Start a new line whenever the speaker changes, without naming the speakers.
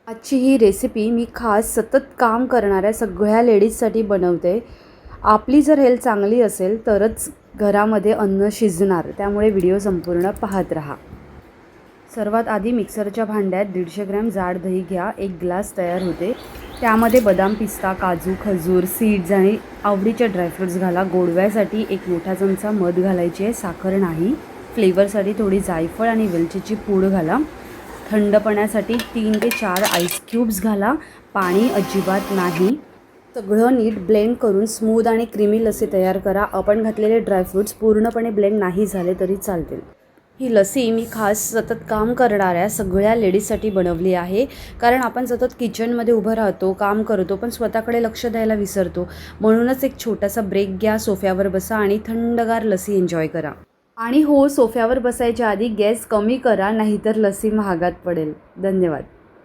आजची ही रेसिपी मी खास सतत काम करणाऱ्या सगळ्या लेडीजसाठी बनवते. आपली जर हेल्थ चांगली असेल तरच घरामध्ये अन्न शिजणार, त्यामुळे व्हिडिओ संपूर्ण पाहत राहा. सर्वात आधी मिक्सरच्या भांड्यात 150 ग्रॅम जाड दही घ्या. 1 ग्लास तयार होते. त्यामध्ये बदाम, पिस्ता, काजू, खजूर, सीड्स आणि आवडीचे ड्रायफ्रुट्स घाला. गोडव्यासाठी 1 मोठा चमचा मध घालायची आहे, साखर नाही. फ्लेवरसाठी थोडी जायफळ आणि वेलचीची पूड घाला. थंडपणासाठी 3 ते 4 आईस क्यूब्स घाला. पाणी अजिबात नाही. सगळं नीट ब्लेंड करून स्मूथ आणि क्रीमी लस्सी तयार करा. आपण घातलेले ड्रायफ्रुट्स पूर्णपणे ब्लेंड नाही झाले तरी चालतील. ही लस्सी मी खास सतत काम करणाऱ्या सगळ्या लेडीजसाठी बनवली आहे. कारण आपण सतत किचनमध्ये उभं राहतो, काम करतो, पण स्वतःकडे लक्ष द्यायला विसरतो. म्हणूनच एक छोटासा ब्रेक घ्या, सोफ्यावर बसा आणि थंडगार लस्सी एन्जॉय करा. आणि हो, सोफ्यावर बसायच्या आधी गॅस कमी करा, नाहीतर लस्सी महागात पडेल. धन्यवाद.